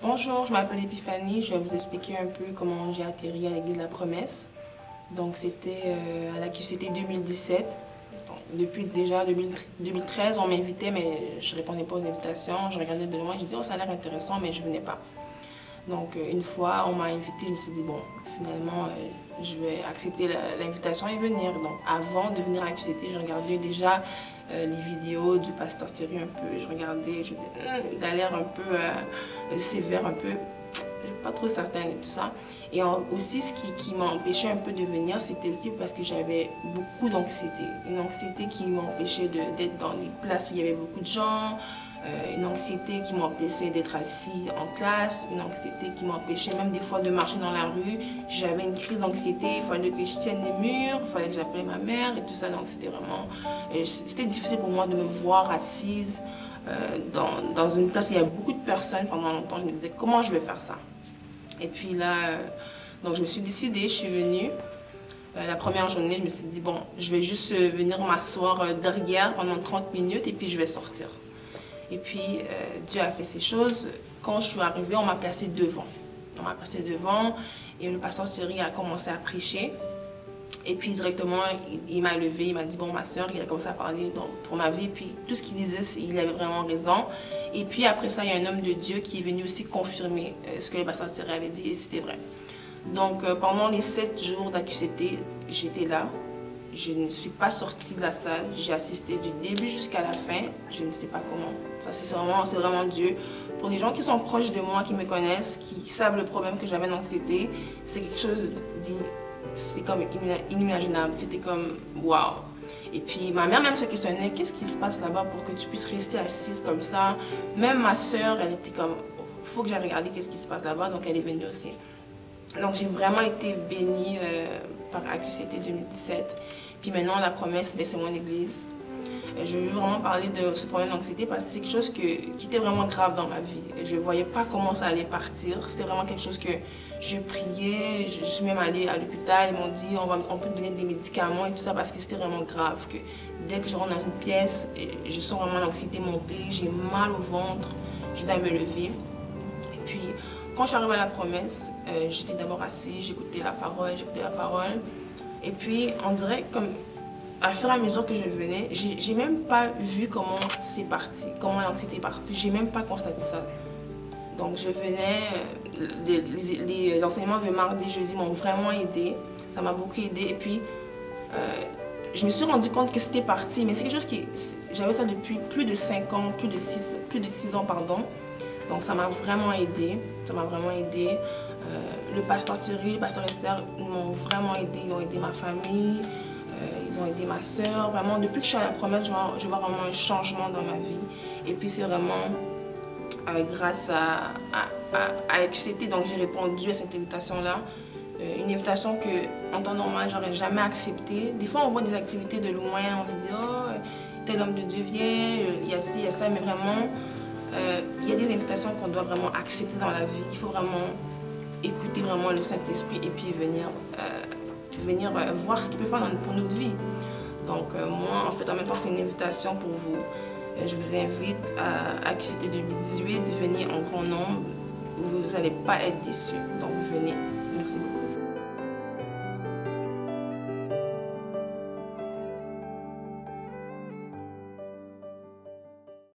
Bonjour, je m'appelle Epiphanie. Je vais vous expliquer un peu comment j'ai atterri à l'Église de la Promesse. Donc, c'était à la QCT 2017. Donc, depuis déjà 2013, on m'invitait, mais je ne répondais pas aux invitations. Je regardais de loin, je disais, oh, ça a l'air intéressant, mais je ne venais pas. Donc, une fois, on m'a invité, je me suis dit, bon, finalement, je vais accepter l'invitation et venir. Donc, avant de venir à la QCT, je regardais déjà les vidéos du pasteur Thierry un peu. Je regardais, je me disais, il a l'air un peu sévère, un peu, je suis pas trop certaine et tout ça. Et aussi, ce qui m'a empêché un peu de venir, c'était aussi parce que j'avais beaucoup d'anxiété. Une anxiété qui m'empêchait d'être dans les places où il y avait beaucoup de gens, une anxiété qui m'empêchait d'être assis en classe, une anxiété qui m'empêchait même des fois de marcher dans la rue. J'avais une crise d'anxiété, il fallait que je tienne les murs, il fallait que j'appelle ma mère et tout ça. Donc c'était vraiment, c'était difficile pour moi de me voir assise dans une place où il y avait beaucoup de personnes pendant longtemps. Je me disais, comment je vais faire ça? Et puis là, donc je me suis décidée, je suis venue. La première journée, je me suis dit, bon, je vais juste venir m'asseoir derrière pendant 30 minutes et puis je vais sortir. Et puis, Dieu a fait ces choses. Quand je suis arrivée, on m'a placée devant. On m'a placée devant et le pasteur Thierry a commencé à prêcher. Et puis, directement, il m'a levé, il m'a dit, bon, ma soeur, il a commencé à parler pour ma vie. Et puis, tout ce qu'il disait, il avait vraiment raison. Et puis, après ça, il y a un homme de Dieu qui est venu aussi confirmer ce que le pasteur Thierry avait dit et c'était vrai. Donc, pendant les 7 jours d'AQCT, j'étais là. Je ne suis pas sortie de la salle. J'ai assisté du début jusqu'à la fin. Je ne sais pas comment. Ça, c'est vraiment Dieu. Pour les gens qui sont proches de moi, qui me connaissent, qui savent le problème que j'avais d'anxiété, c'est quelque chose c'est comme inimaginable. C'était comme waouh. Et puis ma mère même se questionnait, qu'est-ce qui se passe là-bas pour que tu puisses rester assise comme ça. Même ma soeur, elle était comme, faut que j'aille regarder qu'est-ce qui se passe là-bas. Donc elle est venue aussi. Donc j'ai vraiment été bénie par AQCT 2017. Puis maintenant, la promesse, c'est mon église. Je veux vraiment parler de ce problème d'anxiété parce que c'est quelque chose qui était vraiment grave dans ma vie. Je ne voyais pas comment ça allait partir. C'était vraiment quelque chose que je priais. Je suis même allée à l'hôpital. Ils m'ont dit on peut te donner des médicaments et tout ça parce que c'était vraiment grave. Que dès que je rentre dans une pièce, je sens vraiment l'anxiété monter. J'ai mal au ventre. Je dois me lever. Et puis, quand je suis arrivée à la promesse, j'étais d'abord assise, j'écoutais la parole. Et puis, on dirait comme, à fur et à mesure que je venais, j'ai même pas vu comment c'est parti, comment l'anxiété est partie. J'ai même pas constaté ça. Donc, je venais, les enseignements de mardi, jeudi m'ont vraiment aidé. Ça m'a beaucoup aidé. Et puis, je me suis rendu compte que c'était parti. Mais c'est quelque chose j'avais ça depuis plus de 5 ans, plus de 6 ans, pardon. Donc, ça m'a vraiment aidé. Ça m'a vraiment aidé. Le pasteur Thierry, le pasteur Esther m'ont vraiment aidé. Ils ont aidé ma famille, ils ont aidé ma soeur. Vraiment, depuis que je suis à la promesse, je vois vraiment un changement dans ma vie. Et puis, c'est vraiment grâce à QCT, donc j'ai répondu à cette invitation-là. Une invitation que, en temps normal, j'aurais jamais acceptée. Des fois, on voit des activités de loin, on se dit, oh, tel homme de Dieu vient, il y a ci, il y a ça, mais vraiment, il y a des invitations qu'on doit vraiment accepter dans la vie. Il faut vraiment écouter vraiment le Saint-Esprit et puis venir voir ce qu'il peut faire pour notre vie. Donc moi, en fait, en même temps, c'est une invitation pour vous. Je vous invite à QCT 2018 de venir en grand nombre. Vous n'allez pas être déçus. Donc venez. Merci beaucoup.